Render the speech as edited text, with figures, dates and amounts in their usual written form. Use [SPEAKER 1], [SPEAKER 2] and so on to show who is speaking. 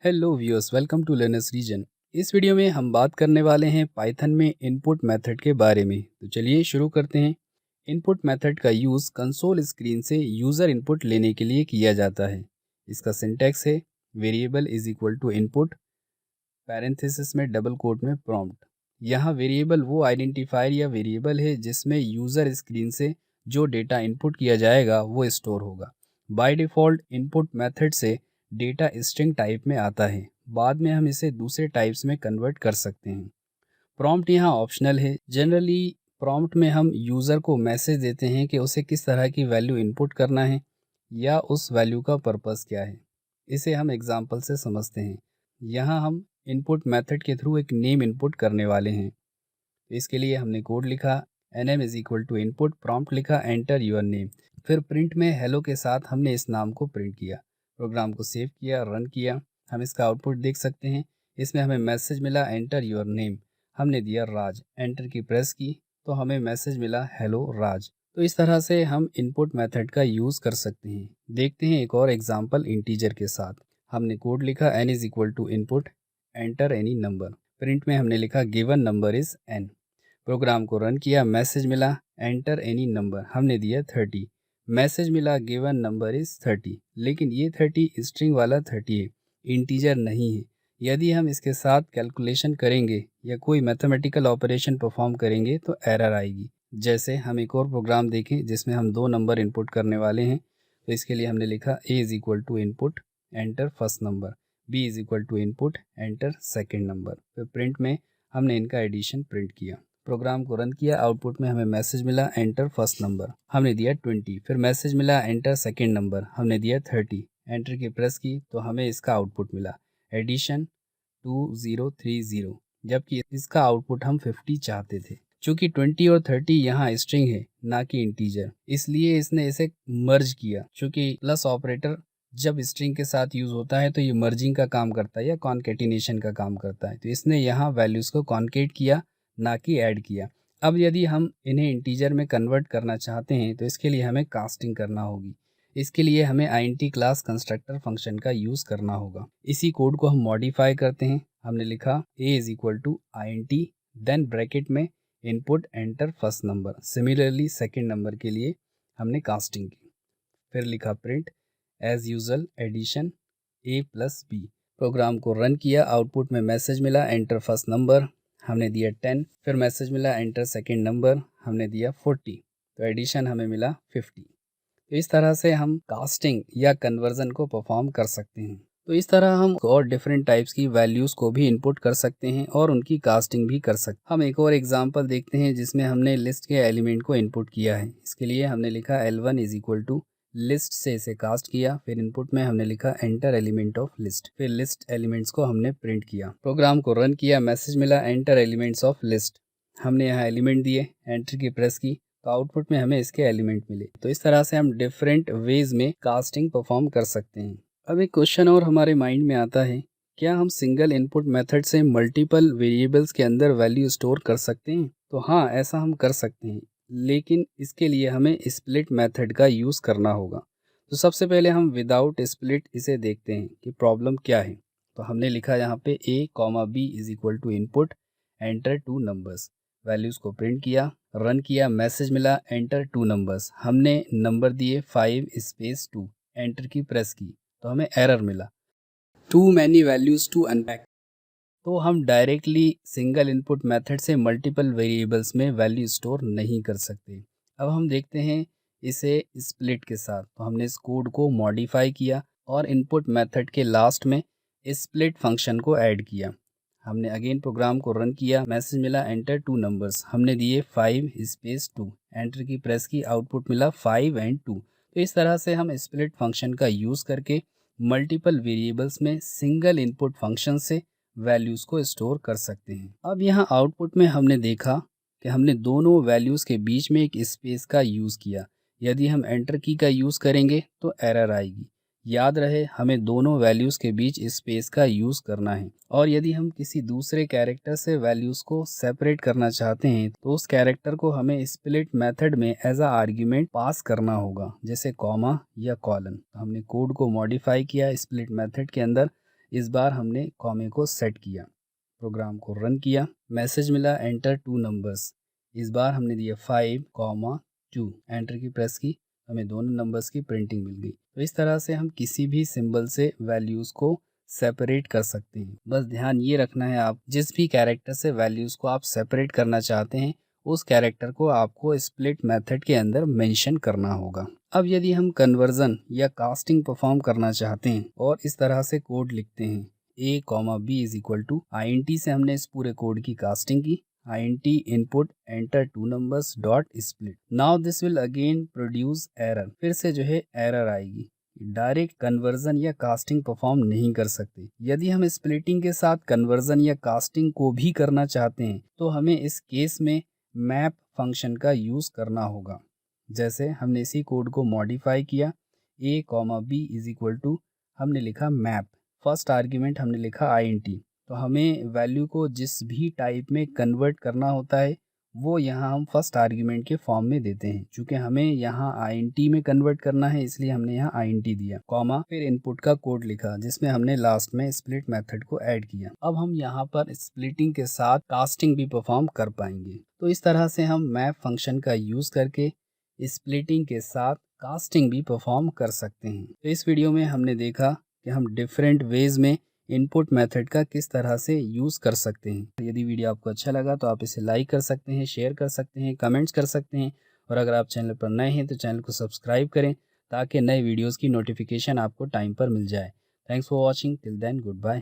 [SPEAKER 1] Hello viewers, welcome to learners region. इस video में हम बात करने वाले हैं पाइथन में इनपुट मेथड के बारे में। तो चलिए शुरू करते हैं। इनपुट मेथड का यूज़ कंसोल स्क्रीन से यूज़र इनपुट लेने के लिए किया जाता है। इसका सिंटैक्स है variable is equal to input, parenthesis में डबल कोट में प्रॉम्प्ट। यहाँ वेरिएबल वो आइडेंटिफायर या वेरिएबल है जिसमें यूज़र स्क्रीन से जो डेटा इनपुट किया जाएगा वो स्टोर होगा। बाय डिफ़ॉल्ट इनपुट मेथड से डेटा स्ट्रिंग टाइप में आता है, बाद में हम इसे दूसरे टाइप्स में कन्वर्ट कर सकते हैं। प्रॉम्प्ट यहाँ ऑप्शनल है। जनरली प्रॉम्प्ट में हम यूज़र को मैसेज देते हैं कि उसे किस तरह की वैल्यू इनपुट करना है या उस वैल्यू का पर्पस क्या है। इसे हम एग्जांपल से समझते हैं। यहाँ हम इनपुट मेथड के थ्रू एक नेम इनपुट करने वाले हैं। तो इसके लिए हमने कोड लिखा nm is equal to input, prompt लिखा एंटर योर नेम, फिर प्रिंट में हेलो के साथ हमने इस नाम को प्रिंट किया। प्रोग्राम को सेव किया, रन किया। हम इसका आउटपुट देख सकते हैं। इसमें हमें मैसेज मिला एंटर योर नेम, हमने दिया राज, एंटर की प्रेस की तो हमें मैसेज मिला हेलो राज। तो इस तरह से हम इनपुट मेथड का यूज़ कर सकते हैं। देखते हैं एक और एग्जांपल इंटीजर के साथ। हमने कोड लिखा n is equal to input, enter any number. Print में हमने लिखा given number is n। Program को रन किया, मैसेज मिला एंटर एनी नंबर, हमने दिया 30। मैसेज मिला गिवन नंबर इज़ 30, लेकिन ये 30 स्ट्रिंग वाला 30 है, इंटीजर नहीं है। यदि हम इसके साथ कैलकुलेशन करेंगे या कोई मैथमेटिकल ऑपरेशन परफॉर्म करेंगे तो एरर आएगी। जैसे हम एक और प्रोग्राम देखें जिसमें हम दो नंबर इनपुट करने वाले हैं। तो इसके लिए हमने लिखा a is equal to input, enter first number, b is equal to input, enter second number. फिर प्रिंट में हमने इनका एडिशन प्रिंट किया। प्रोग्राम को रन किया, आउटपुट में हमें मैसेज मिला एंटर फर्स्ट नंबर, हमने दिया 20। फिर मैसेज मिला एंटर सेकेंड नंबर, हमने दिया 30। एंटर की प्रेस की तो हमें इसका आउटपुट मिला एडिशन 2030, जबकि इसका आउटपुट हम 50 चाहते थे। चूंकि 20 और 30 यहाँ स्ट्रिंग है ना कि इंटीजर, इसलिए इसने इसे मर्ज किया। चूंकि प्लस ऑपरेटर जब स्ट्रिंग के साथ यूज होता है तो ये मर्जिंग का काम करता है या कॉन्केटिनेशन का काम करता है। तो इसने यहाँ वैल्यूज को कॉन्केट किया ना कि ऐड किया। अब यदि हम इन्हें इंटीजर में कन्वर्ट करना चाहते हैं तो इसके लिए हमें कास्टिंग करना होगी। इसके लिए हमें int क्लास कंस्ट्रक्टर फंक्शन का यूज़ करना होगा। इसी कोड को हम मॉडिफाई करते हैं। हमने लिखा a is equal to int, then bracket में input enter first number. Similarly second number के लिए हमने कास्टिंग की। फिर लिखा print as usual addition a plus b। Program को रन किया, आउटपुट में मैसेज मिला एंटर फर्स्ट नंबर, हमने दिया 10। फिर मैसेज मिला एंटर सेकेंड नंबर, हमने दिया 40। तो एडिशन हमें मिला 50। तो इस तरह से हम कास्टिंग या कन्वर्जन को परफॉर्म कर सकते हैं। तो इस तरह हम और डिफरेंट टाइप्स की वैल्यूज़ को भी इनपुट कर सकते हैं और उनकी कास्टिंग भी कर सकते हैं। हम एक और एग्जांपल देखते हैं जिसमें हमने लिस्ट के एलिमेंट को इनपुट किया है। इसके लिए हमने लिखा L1 is equal to list से इसे कास्ट किया। फिर इनपुट में हमने लिखा एंटर एलिमेंट ऑफ लिस्ट, फिर लिस्ट एलिमेंट्स को हमने प्रिंट किया। प्रोग्राम को रन किया, मैसेज मिला एंटर एलिमेंट्स ऑफ लिस्ट, हमने यहाँ एलिमेंट दिए, एंटर की प्रेस की तो आउटपुट में हमें इसके एलिमेंट मिले। तो इस तरह से हम डिफरेंट वेज में कास्टिंग परफॉर्म कर सकते हैं। अब एक क्वेश्चन और हमारे माइंड में आता है, क्या हम सिंगल इनपुट मेथड से मल्टीपल वेरिएबल्स के अंदर वैल्यू स्टोर कर सकते हैं? तो हाँ, ऐसा हम कर सकते हैं, लेकिन इसके लिए हमें स्प्लिट मेथड का यूज़ करना होगा। तो सबसे पहले हम विदाउट स्प्लिट इसे देखते हैं कि प्रॉब्लम क्या है। तो हमने लिखा यहाँ पे a, b is equal to input enter two numbers, values को प्रिंट किया, रन किया, मैसेज मिला एंटर टू नंबर्स, हमने नंबर दिए 5 स्पेस 2, एंटर की प्रेस की तो हमें एरर मिला too many values to unpack. तो हम डायरेक्टली सिंगल इनपुट मेथड से मल्टीपल वेरिएबल्स में वैल्यू स्टोर नहीं कर सकते। अब हम देखते हैं इसे स्प्लिट के साथ। तो हमने इस कोड को मॉडिफाई किया और इनपुट मेथड के लास्ट में स्प्लिट फंक्शन को ऐड किया। हमने अगेन प्रोग्राम को रन किया, मैसेज मिला एंटर टू नंबर्स, हमने दिए 5 स्पेस 2, एंटर की प्रेस की, आउटपुट मिला 5 एंड 2। तो इस तरह से हम स्प्लिट फंक्शन का यूज़ करके मल्टीपल वेरिएबल्स में सिंगल इनपुट फंक्शन से वैल्यूज़ को स्टोर कर सकते हैं। अब यहाँ आउटपुट में हमने देखा कि हमने दोनों वैल्यूज़ के बीच में एक स्पेस का यूज़ किया। यदि हम एंटर की का यूज़ करेंगे तो एरर आएगी। याद रहे, हमें दोनों वैल्यूज़ के बीच स्पेस का यूज़ करना है। और यदि हम किसी दूसरे कैरेक्टर से वैल्यूज़ को सेपरेट करना चाहते हैं तो उस कैरेक्टर को हमें स्प्लिट मेथड में एज अ आर्ग्यूमेंट पास करना होगा, जैसे कॉमा या कॉलन। हमने कोड को मॉडिफाई किया स्प्लिट मेथड के अंदर, इस बार हमने कॉमे को सेट किया, प्रोग्राम को रन किया, मैसेज मिला एंटर 2 नंबर्स। इस बार हमने दिया 5,2, एंटर की प्रेस की, हमें दोनों नंबर्स की प्रिंटिंग मिल गई। तो इस तरह से हम किसी भी सिंबल से वैल्यूज़ को सेपरेट कर सकते हैं। बस ध्यान ये रखना है, आप जिस भी कैरेक्टर से वैल्यूज़ को आप सेपरेट करना चाहते हैं उस कैरेक्टर को आपको स्प्लिट मेथड के अंदर मेंशन करना होगा। अब यदि हम कन्वर्जन या कास्टिंग परफॉर्म करना चाहते हैं और इस तरह से कोड लिखते हैं a, b is equal to INT से हमने इस पूरे कोड की कास्टिंग की, INT input enter 2 numbers dot split. Now this will again produce error, फिर से जो है एरर आएगी। डायरेक्ट कन्वर्जन या कास्टिंग परफॉर्म नहीं कर सकते। यदि हम स्प्लिटिंग के साथ कन्वर्जन या कास्टिंग को भी करना चाहते हैं तो हमें इस केस में मैप फंक्शन का यूज़ करना होगा। जैसे हमने इसी कोड को मॉडिफाई किया, a, b is equal to हमने लिखा मैप, फर्स्ट आर्ग्यूमेंट हमने लिखा INT। तो हमें वैल्यू को जिस भी टाइप में कन्वर्ट करना होता है वो यहाँ हम फर्स्ट आर्ग्यूमेंट के फॉर्म में देते हैं। चूँकि हमें यहाँ INT में कन्वर्ट करना है इसलिए हमने यहाँ INT दिया, कॉमा फिर इनपुट का कोड लिखा जिसमें हमने लास्ट में स्प्लिट मेथड को ऐड किया। अब हम यहाँ पर स्प्लिटिंग के साथ कास्टिंग भी परफॉर्म कर पाएंगे। तो इस तरह से हम मैप फंक्शन का यूज़ करके स्प्लिटिंग के साथ कास्टिंग भी परफॉर्म कर सकते हैं। तो इस वीडियो में हमने देखा कि हम डिफरेंट वेज में इनपुट मेथड का किस तरह से यूज़ कर सकते हैं। यदि वीडियो आपको अच्छा लगा तो आप इसे लाइक कर सकते हैं, शेयर कर सकते हैं, कमेंट्स कर सकते हैं और अगर आप चैनल पर नए हैं तो चैनल को सब्सक्राइब करें ताकि नए वीडियोज़ की नोटिफिकेशन आपको टाइम पर मिल जाए। Thanks for watching, till then good bye.